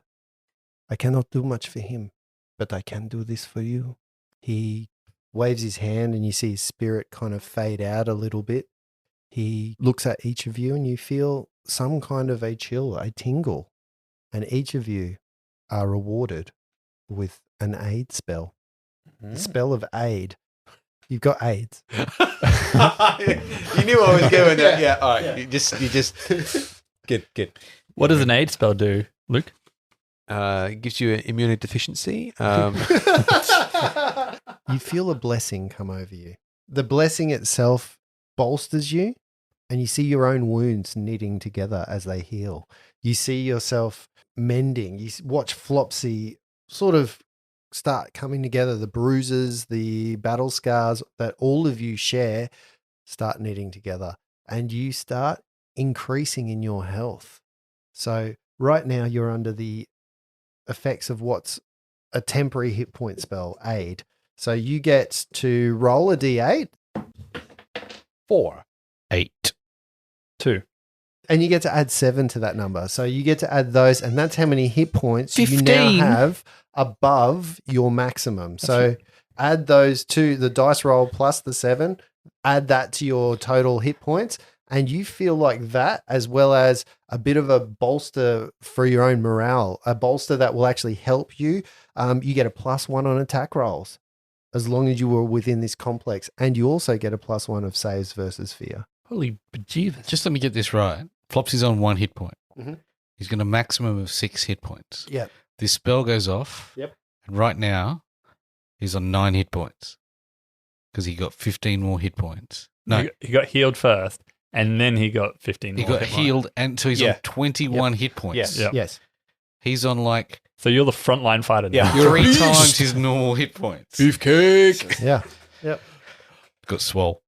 [SPEAKER 2] I cannot do much for him, but I can do this for you. He waves his hand, and you see his spirit kind of fade out a little bit. He looks at each of you, and you feel some kind of a chill, a tingle, and each of you are rewarded with an aid spell. The spell of aid. You've got AIDS.
[SPEAKER 4] You knew I was going there. Yeah, all right. Yeah. You just good.
[SPEAKER 3] What does an aid spell do, Luke?
[SPEAKER 4] It gives you an immunodeficiency.
[SPEAKER 2] You feel a blessing come over you. The blessing itself bolsters you, and you see your own wounds knitting together as they heal. You see yourself mending. You watch Flopsy sort of start coming together. The bruises, the battle scars that all of you share start knitting together, and you start increasing in your health. So right now you're under the effects of what's a temporary hit point spell, aid. So you get to roll a d8.
[SPEAKER 4] 4.
[SPEAKER 5] 8.
[SPEAKER 3] 2.
[SPEAKER 2] And you get to add 7 to that number. So you get to add those, and that's how many hit points
[SPEAKER 3] 15.
[SPEAKER 2] you now have above your maximum. So add those to the dice roll plus the 7, add that to your total hit points, and you feel like that, as well as a bit of a bolster for your own morale, a bolster that will actually help you. You get a +1 on attack rolls as long as you were within this complex, and you also get a +1 of saves versus fear.
[SPEAKER 3] Holy bejeebus.
[SPEAKER 5] Just let me get this right. Flopsy's on 1 hit point.
[SPEAKER 2] Mhm.
[SPEAKER 5] He's got a maximum of 6 hit points.
[SPEAKER 2] Yep.
[SPEAKER 5] This spell goes off.
[SPEAKER 2] Yep.
[SPEAKER 5] And right now, he's on 9 hit points because he got 15 more hit points. No,
[SPEAKER 3] He got healed first, and then he got 15
[SPEAKER 5] he
[SPEAKER 3] more
[SPEAKER 5] got
[SPEAKER 3] hit points.
[SPEAKER 5] healed, and so he's
[SPEAKER 4] Yeah.
[SPEAKER 5] on 21 hit points.
[SPEAKER 4] Yes.
[SPEAKER 3] Yep.
[SPEAKER 2] Yes.
[SPEAKER 5] He's on like
[SPEAKER 3] So you're the frontline fighter now.
[SPEAKER 4] Yeah.
[SPEAKER 5] You're 3
[SPEAKER 4] Beast.
[SPEAKER 5] times his normal hit points.
[SPEAKER 4] Beefcake.
[SPEAKER 2] Yeah.
[SPEAKER 5] Got swole.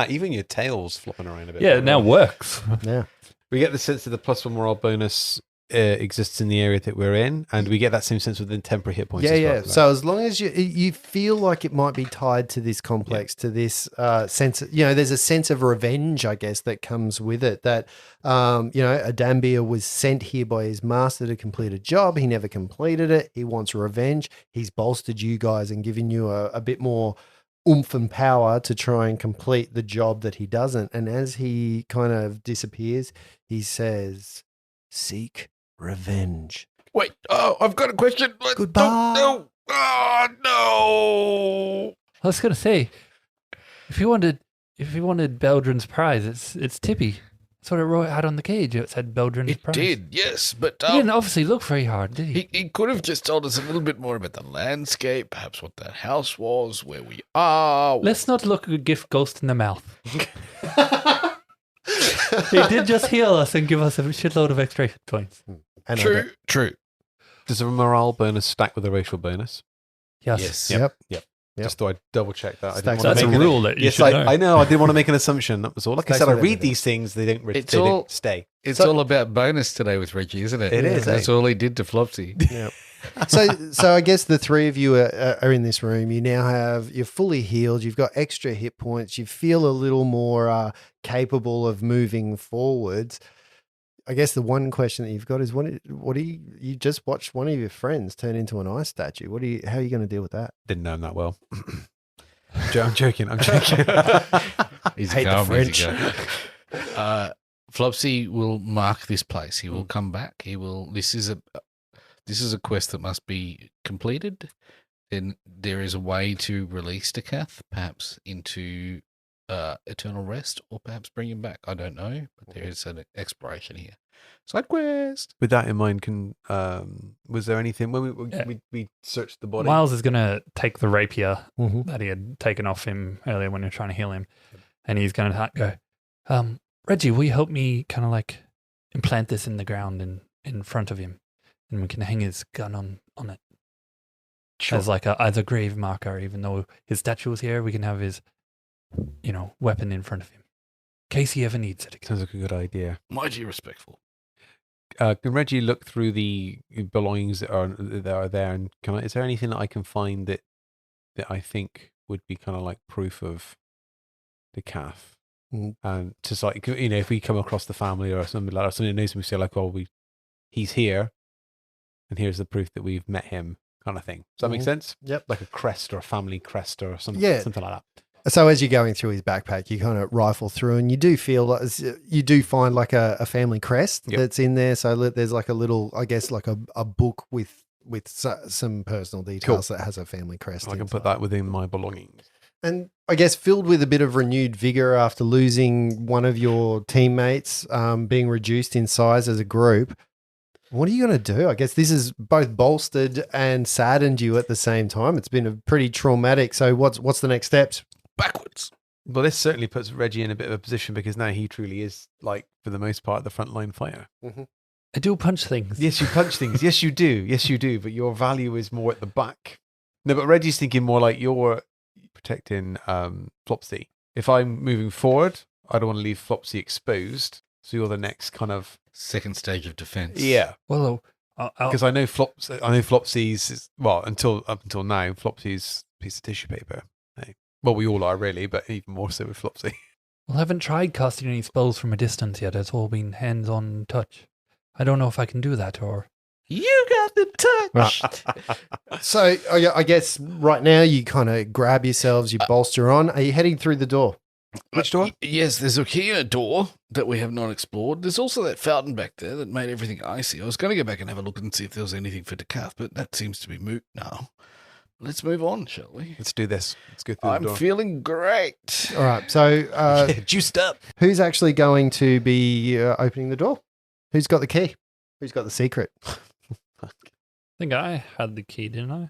[SPEAKER 4] Even your tail's flopping around a bit.
[SPEAKER 3] Yeah, it now works.
[SPEAKER 2] Yeah.
[SPEAKER 4] We get the sense that the +1 morale bonus exists in the area that we're in, and we get that same sense within temporary hit points.
[SPEAKER 2] Yeah,
[SPEAKER 4] as well.
[SPEAKER 2] yeah. So as long as you feel like it might be tied to this complex, to this sense, there's a sense of revenge, I guess, that comes with it. That Adambia was sent here by his master to complete a job. He never completed it. He wants revenge. He's bolstered you guys and given you a bit more oomph and power to try and complete the job that he doesn't. And as he kind of disappears, he says, "Seek revenge.
[SPEAKER 5] Wait, I've got a question.
[SPEAKER 2] Goodbye.
[SPEAKER 5] No. Oh, no.
[SPEAKER 3] I was gonna say, if you wanted Beldrin's prize, it's Tippy. That's what it wrote out on the cage. It said Beldrin's
[SPEAKER 5] It
[SPEAKER 3] prize.
[SPEAKER 5] did, yes, but
[SPEAKER 3] He didn't obviously look very hard, did he?
[SPEAKER 5] he could have just told us a little bit more about the landscape, perhaps what that house was, where we are.
[SPEAKER 3] Let's not look a gift ghost in the mouth. He did just heal us and give us a shitload of extra hit points.
[SPEAKER 2] And
[SPEAKER 5] True.
[SPEAKER 4] Does a morale bonus stack with a racial bonus?
[SPEAKER 3] Yes.
[SPEAKER 2] Yep.
[SPEAKER 4] Just thought I'd double check that. I didn't
[SPEAKER 2] Stacks
[SPEAKER 4] wanna
[SPEAKER 3] That's a
[SPEAKER 4] make
[SPEAKER 3] rule that you
[SPEAKER 4] Yes,
[SPEAKER 3] should know.
[SPEAKER 4] I know. I didn't want to make an assumption. That was all. Like I
[SPEAKER 2] Stacks
[SPEAKER 4] said, I
[SPEAKER 2] with
[SPEAKER 4] read
[SPEAKER 2] everything.
[SPEAKER 4] these things. They don't.
[SPEAKER 5] It's
[SPEAKER 4] They
[SPEAKER 5] all-
[SPEAKER 4] don't stay.
[SPEAKER 5] It's
[SPEAKER 2] So-
[SPEAKER 5] all about bonus today with Reggie, isn't it?
[SPEAKER 4] It is,
[SPEAKER 5] That's
[SPEAKER 4] eh?
[SPEAKER 5] all he did to Flopsy.
[SPEAKER 2] Yep. So I guess the three of you are in this room. You now you're fully healed. You've got extra hit points. You feel a little more capable of moving forwards. I guess the one question that you've got is what do you just watched one of your friends turn into an ice statue? How are you going to deal with that?
[SPEAKER 4] Didn't know him that well. I'm joking. I'm joking.
[SPEAKER 5] He's
[SPEAKER 2] Hate the
[SPEAKER 5] calm,
[SPEAKER 2] French.
[SPEAKER 5] easy go. Flopsy will mark this place. He will come back. He will. This is a quest that must be completed. Then there is a way to release Decath, perhaps into eternal rest, or perhaps bring him back. I don't know, but there is an exploration here. Side quest.
[SPEAKER 4] With that in mind, was there anything when
[SPEAKER 3] Yeah.
[SPEAKER 4] we searched the body?
[SPEAKER 3] Miles is going to take the rapier
[SPEAKER 2] Mm-hmm.
[SPEAKER 3] that he had taken off him earlier when you were trying to heal him, and he's going to go, Reggie, will you help me kind of like implant this in the ground in front of him, and we can hang his gun on it as like as a grave marker. Even though his statue is here, we can have his weapon in front of him in case he ever needs it again.
[SPEAKER 4] Sounds like a good idea.
[SPEAKER 5] Mighty respectful.
[SPEAKER 4] Can Reggie look through the belongings that are there, and is there anything that I can find that I think would be kind of like proof of the calf?
[SPEAKER 2] Mm.
[SPEAKER 4] And just like if we come across the family or something like that, or something that knows him, we say like, "Oh, he's here, and here's the proof that we've met him," kind of thing. Does that make
[SPEAKER 2] Mhm.
[SPEAKER 4] sense?
[SPEAKER 2] Yep.
[SPEAKER 4] Like a crest or a family crest or something,
[SPEAKER 2] Yeah.
[SPEAKER 4] something like that.
[SPEAKER 2] So as you're going through his backpack, you kind of rifle through, and you do feel like you do find like a family crest
[SPEAKER 4] Yep.
[SPEAKER 2] that's in there. So there's like a little, I guess, like a book with some personal details that has a family crest.
[SPEAKER 4] I can
[SPEAKER 2] inside.
[SPEAKER 4] put that within my belongings.
[SPEAKER 2] And I guess filled with a bit of renewed vigor after losing one of your teammates, being reduced in size as a group. What are you going to do? I guess this is both bolstered and saddened you at the same time. It's been a pretty traumatic. So what's the next steps?
[SPEAKER 5] Backwards.
[SPEAKER 4] Well, this certainly puts Reggie in a bit of a position because now he truly is, like, for the most part, the frontline fighter.
[SPEAKER 3] I do punch things.
[SPEAKER 4] Yes, you punch things. Yes, you do. Yes, you do. But your value is more at the back. No, but Reggie's thinking more like you're protecting Flopsy. If I'm moving forward, I don't want to leave Flopsy exposed. So you're the next kind of
[SPEAKER 5] Second stage of defense.
[SPEAKER 4] yeah.
[SPEAKER 3] Well,
[SPEAKER 4] Because I know Flopsy's up until now, Flopsy's a piece of tissue paper. Hey. Well, we all are really, but even more so with Flopsy.
[SPEAKER 3] I haven't tried casting any spells from a distance yet. It's all been hands-on touch. I don't know if I can do that or...
[SPEAKER 5] You got the touch.
[SPEAKER 2] So I guess right now you kind of grab yourselves, you bolster on. Are you heading through the door?
[SPEAKER 4] Which door?
[SPEAKER 5] Yes, there's a key and a door that we have not explored. There's also that fountain back there that made everything icy. I was going to go back and have a look and see if there was anything for Decath, but that seems to be moot now. Let's move on, shall we?
[SPEAKER 4] Let's do this. Let's go through
[SPEAKER 5] I'm
[SPEAKER 4] the door.
[SPEAKER 5] feeling great.
[SPEAKER 2] All right. So
[SPEAKER 4] Juiced up.
[SPEAKER 2] who's actually going to be opening the door? Who's got the key? Who's got the secret?
[SPEAKER 3] I think I had the key, didn't I?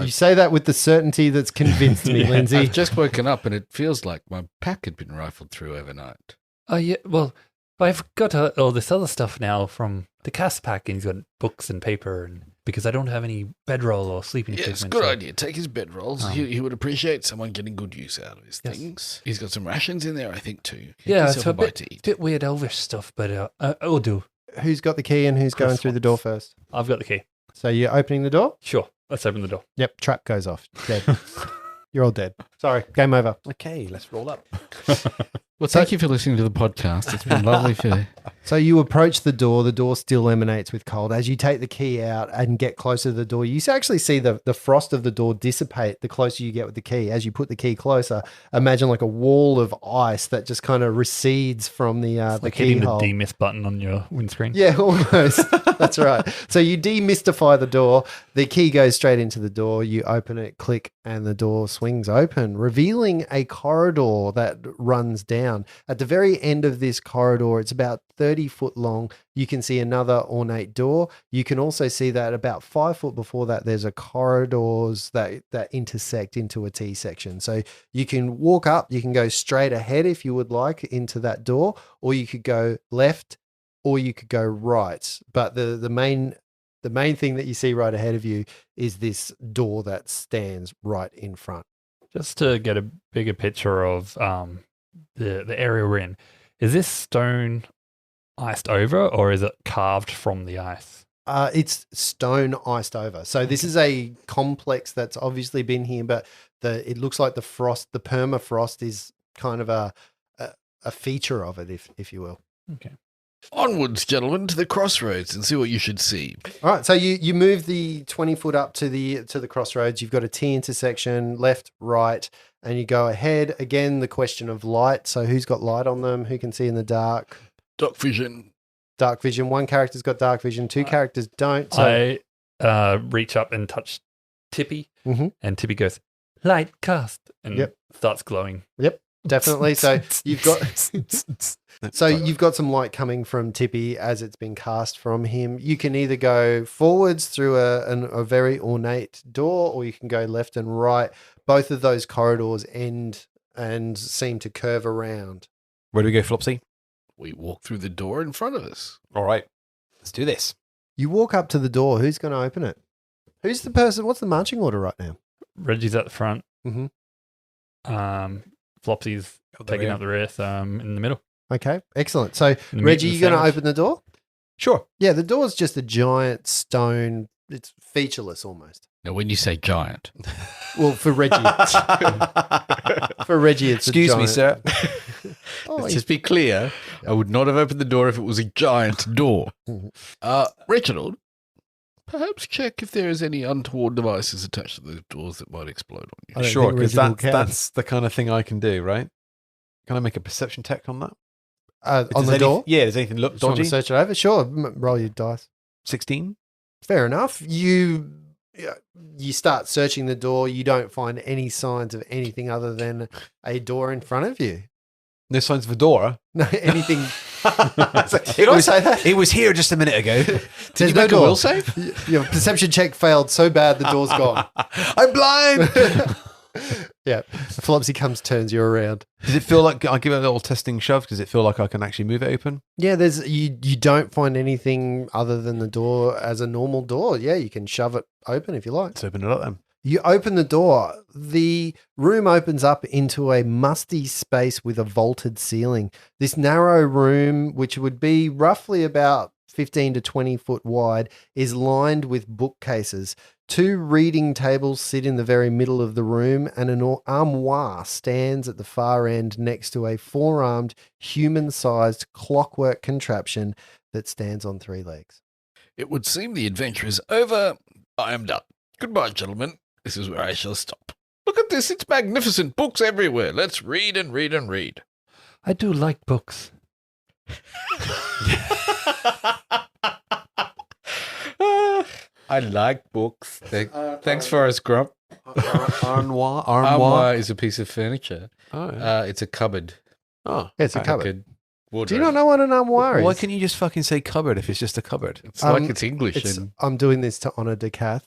[SPEAKER 2] You say that with the certainty that's convinced me,
[SPEAKER 3] Yeah.
[SPEAKER 2] Lindsay.
[SPEAKER 5] I've just woken up and it feels like my pack had been rifled through overnight.
[SPEAKER 3] Oh, yeah. Well, I've got all this other stuff now from the cast pack, and he's got books and paper, and because I don't have any bedroll or sleeping
[SPEAKER 5] Yes,
[SPEAKER 3] equipment.
[SPEAKER 5] good
[SPEAKER 3] so-
[SPEAKER 5] idea. Take his bedrolls. He would appreciate someone getting good use out of his
[SPEAKER 3] Yes.
[SPEAKER 5] things. He's got some rations in there, I think, too. Get
[SPEAKER 3] Yeah,
[SPEAKER 5] yourself
[SPEAKER 3] it's a
[SPEAKER 5] bite to eat.
[SPEAKER 3] bit weird elvish stuff, but it'll do.
[SPEAKER 2] Who's got the key and who's going through the door first?
[SPEAKER 3] I've got the key.
[SPEAKER 2] So you're opening the door?
[SPEAKER 3] Sure. Let's open the door.
[SPEAKER 2] Yep. Trap goes off. Dead. You're all dead. Sorry. Game over.
[SPEAKER 4] Okay, let's roll up.
[SPEAKER 5] Well, thank you for listening to the podcast. It's been lovely for
[SPEAKER 2] So you approach the door. The door still emanates with cold. As you take the key out and get closer to the door, you actually see the frost of the door dissipate the closer you get with the key. As you put the key closer, imagine like a wall of ice that just kind of recedes from the
[SPEAKER 3] Like hitting
[SPEAKER 2] keyhole.
[SPEAKER 3] the demist button on your windscreen.
[SPEAKER 2] Yeah, almost. That's right. So you demystify the door. The key goes straight into the door. You open it, click, and the door swings open, revealing a corridor that runs down. At the very end of this corridor, it's about 30 foot long. You can see another ornate door. You can also see that about 5 foot before that, there's a corridors that intersect into a T section. So you can walk up, you can go straight ahead if you would like into that door, or you could go left, or you could go right. But the main thing that you see right ahead of you is this door that stands right in front.
[SPEAKER 3] Just to get a bigger picture of the area we're in, is this stone iced over or is it carved from the ice?
[SPEAKER 2] It's stone iced over. So this is a complex that's obviously been here, but it looks like the permafrost is kind of a feature of it, if you will.
[SPEAKER 3] Okay.
[SPEAKER 5] Onwards, gentlemen, to the crossroads and see what you should see.
[SPEAKER 2] All right, so you move the 20 foot up to the crossroads. You've got a T intersection, left, right, and you go ahead. Again, the question of light. So who's got light on them? Who can see in the dark?
[SPEAKER 5] Dark vision.
[SPEAKER 2] Dark vision. One character's got dark vision. Two characters don't. So
[SPEAKER 3] I reach up and touch Tippy, and Tippy goes, light cast, and starts glowing.
[SPEAKER 2] Yep. Definitely. So you've got some light coming from Tippy as it's been cast from him. You can either go forwards through a very ornate door, or you can go left and right. Both of those corridors end and seem to curve around.
[SPEAKER 4] Where do we go, Flopsy?
[SPEAKER 5] We walk through the door in front of us.
[SPEAKER 4] All right, let's do this.
[SPEAKER 2] You walk up to the door. Who's going to open it? Who's the person? What's the marching order right now?
[SPEAKER 3] Reggie's at the front.
[SPEAKER 2] Mm-hmm.
[SPEAKER 3] Flopsy's taking up the rear, so I'm in the middle.
[SPEAKER 2] Okay, excellent. So, Reggie, you going to open the door?
[SPEAKER 4] Sure.
[SPEAKER 2] Yeah, the door's just a giant stone. It's featureless almost.
[SPEAKER 5] Now, when you say giant,
[SPEAKER 2] well, for Reggie, it's
[SPEAKER 4] Excuse me, sir.
[SPEAKER 5] let's just be clear. I would not have opened the door if it was a giant door. Reginald, perhaps check if there is any untoward devices attached to those doors that might explode on you.
[SPEAKER 4] Sure, because that's the kind of thing I can do, right? Can I make a perception check on that?
[SPEAKER 2] On the door?
[SPEAKER 4] Yeah, does anything look dodgy?
[SPEAKER 2] Search it over? Sure, roll your dice.
[SPEAKER 4] 16?
[SPEAKER 2] Fair enough. You start searching the door. You don't find any signs of anything other than a door in front of you.
[SPEAKER 4] No signs of a door?
[SPEAKER 2] No, anything. Did I say that?
[SPEAKER 4] It was here just a minute ago.
[SPEAKER 2] There's no door. Will save? Your perception check failed so bad the door's gone.
[SPEAKER 4] I'm blind.
[SPEAKER 2] Yeah. Flopsy comes, turns you around.
[SPEAKER 4] Does it feel like I give it a little testing shove? Does it feel like I can actually move it open?
[SPEAKER 2] Yeah, you don't find anything other than the door as a normal door. Yeah, you can shove it open if you like.
[SPEAKER 4] Let's open it up then.
[SPEAKER 2] You open the door. The room opens up into a musty space with a vaulted ceiling. This narrow room, which would be roughly about 15 to 20 foot wide, is lined with bookcases. 2 reading tables sit in the very middle of the room, and an armoire stands at the far end next to a 4-armed, human-sized clockwork contraption that stands on 3 legs.
[SPEAKER 5] It would seem the adventure is over. I am done. Goodbye, gentlemen. This is where I shall stop. Look at this. It's magnificent. Books everywhere. Let's read and read and read.
[SPEAKER 3] I do like books.
[SPEAKER 5] I like books. Thanks for us, Grump.
[SPEAKER 4] Armoire
[SPEAKER 5] is a piece of furniture.
[SPEAKER 4] Oh, yeah.
[SPEAKER 5] It's a cupboard.
[SPEAKER 4] Oh,
[SPEAKER 2] it's a cupboard.
[SPEAKER 5] Wardrobe.
[SPEAKER 2] Do you not know what an armoire is?
[SPEAKER 4] Why can't you just fucking say cupboard if it's just a cupboard?
[SPEAKER 5] It's like it's English.
[SPEAKER 2] I'm doing this to honor Decath.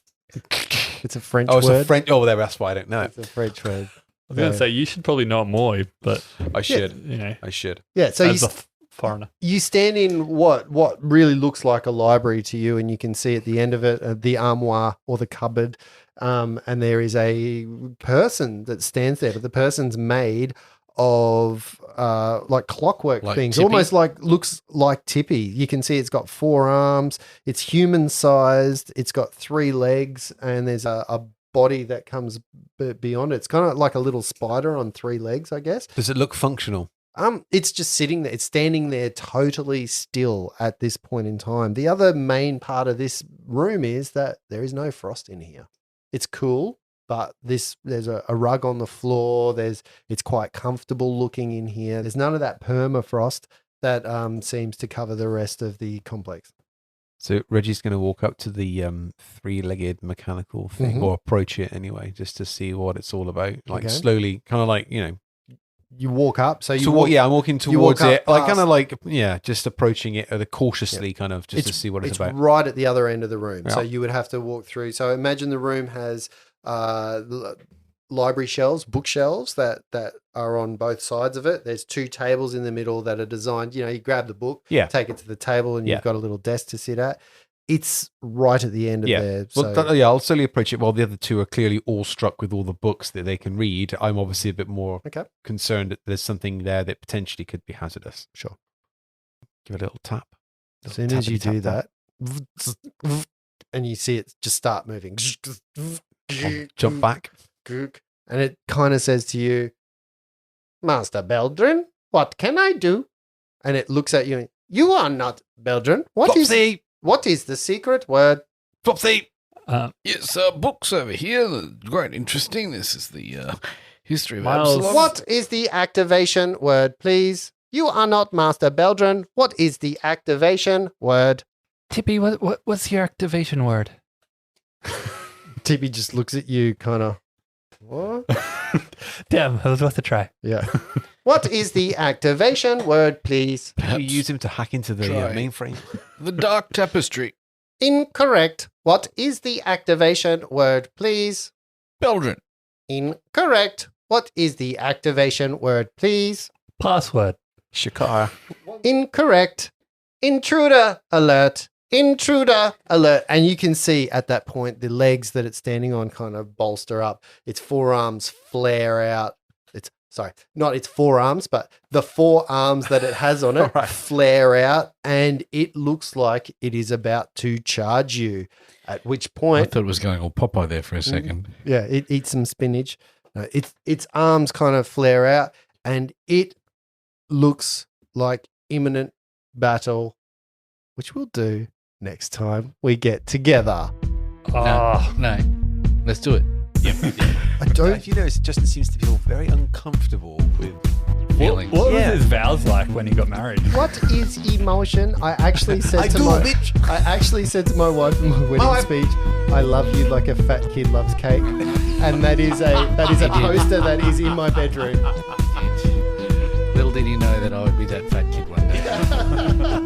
[SPEAKER 2] It's a French
[SPEAKER 4] word.
[SPEAKER 2] It's
[SPEAKER 4] a French. Oh, there. That's why I don't know.
[SPEAKER 2] It's a French word.
[SPEAKER 3] I was going to say, you should probably know it more, but
[SPEAKER 4] I should.
[SPEAKER 3] You know,
[SPEAKER 4] I should.
[SPEAKER 2] Yeah. So
[SPEAKER 3] as a foreigner,
[SPEAKER 2] you stand in what really looks like a library to you, and you can see at the end of it the armoire or the cupboard, and there is a person that stands there, but the person's made of like clockwork things,
[SPEAKER 5] Tippy?
[SPEAKER 2] almost looks like Tippy. You can see it's got 4 arms, it's human sized, it's got 3 legs, and there's a body that comes beyond it. It's kind of like a little spider on 3 legs, I guess.
[SPEAKER 4] Does it look functional?
[SPEAKER 2] It's just sitting there. It's standing there totally still at this point in time. The other main part of this room is that there is no frost in here. It's cool, but there's a rug on the floor. It's quite comfortable looking in here. There's none of that permafrost that seems to cover the rest of the complex.
[SPEAKER 4] So Reggie's going to walk up to the three-legged mechanical thing,
[SPEAKER 2] Mhm.
[SPEAKER 4] or approach it anyway, just to see what it's all about. Like
[SPEAKER 2] Okay.
[SPEAKER 4] slowly, kind of like, you know.
[SPEAKER 2] You walk up. So you
[SPEAKER 4] So
[SPEAKER 2] walk,
[SPEAKER 4] I'm walking
[SPEAKER 2] you walk
[SPEAKER 4] towards
[SPEAKER 2] up
[SPEAKER 4] it, like
[SPEAKER 2] past-
[SPEAKER 4] kind of like, just approaching it cautiously, kind of just to see what it's about.
[SPEAKER 2] right at the other end of the room. So
[SPEAKER 4] Yeah.
[SPEAKER 2] you would have to walk through. So imagine the room has library shelves, bookshelves that are on both sides of it. There's 2 tables in the middle that are designed, you grab the book,
[SPEAKER 4] Yeah.
[SPEAKER 2] take it to the table, and
[SPEAKER 4] Yeah.
[SPEAKER 2] you've got a little desk to sit at. It's right at the end of there.
[SPEAKER 4] Well,
[SPEAKER 2] So
[SPEAKER 4] I'll slowly approach it. While the other 2 are clearly all struck with all the books that they can read, I'm obviously a bit more
[SPEAKER 2] Okay.
[SPEAKER 4] concerned that there's something there that potentially could be hazardous.
[SPEAKER 2] Sure.
[SPEAKER 4] Give it a little tap.
[SPEAKER 2] As soon as you do
[SPEAKER 4] Tappity-tap-tap.
[SPEAKER 2] that, and you see it just start moving,
[SPEAKER 4] I'll jump back.
[SPEAKER 2] and it kind of says to you, Master Beldrin, what can I do? And it looks at you and, you are not Beldrin. What is the secret word?
[SPEAKER 5] Flopsy!
[SPEAKER 3] Uh,
[SPEAKER 5] Yes, books over here. Quite interesting. This is the history of
[SPEAKER 3] Miles.
[SPEAKER 5] Absalom.
[SPEAKER 2] What is the activation word, please? You are not Master Beldrin. What is the activation word?
[SPEAKER 3] Tippy, what's your activation word?
[SPEAKER 2] Tippy just looks at you kind of, what?
[SPEAKER 3] Damn, it was worth a try.
[SPEAKER 2] Yeah. What is the activation word, please?
[SPEAKER 4] We
[SPEAKER 5] Perhaps
[SPEAKER 4] use him to hack into the
[SPEAKER 5] try.
[SPEAKER 4] mainframe.
[SPEAKER 5] the Dark Tapestry.
[SPEAKER 2] Incorrect. What is the activation word, please?
[SPEAKER 5] Beldrin.
[SPEAKER 2] Incorrect. What is the activation word, please?
[SPEAKER 3] Password.
[SPEAKER 4] Shakara.
[SPEAKER 2] Incorrect. Intruder alert. Intruder alert. And you can see at that point the legs that it's standing on kind of bolster up. Its forearms flare out. Not its forearms, but the forearms that it has on it
[SPEAKER 4] Right.
[SPEAKER 2] flare out, and it looks like it is about to charge you. At which
[SPEAKER 5] I
[SPEAKER 2] point,
[SPEAKER 5] thought it was going all Popeye there for a second.
[SPEAKER 2] yeah, it eats some spinach. Its arms kind of flare out, and it looks like imminent battle, which we'll do next time we get together.
[SPEAKER 3] Oh,
[SPEAKER 5] No, let's do it.
[SPEAKER 2] I don't.
[SPEAKER 4] If you notice, Justin seems to feel very uncomfortable with.
[SPEAKER 5] Feelings.
[SPEAKER 3] what
[SPEAKER 4] Yeah.
[SPEAKER 3] was his vows like when he got married?
[SPEAKER 2] What is emotion? I actually said I actually said to my wife in my wedding speech, "I love you like a fat kid loves cake," and that is a poster that is in my bedroom.
[SPEAKER 5] Little did he know that I would be that fat kid one day.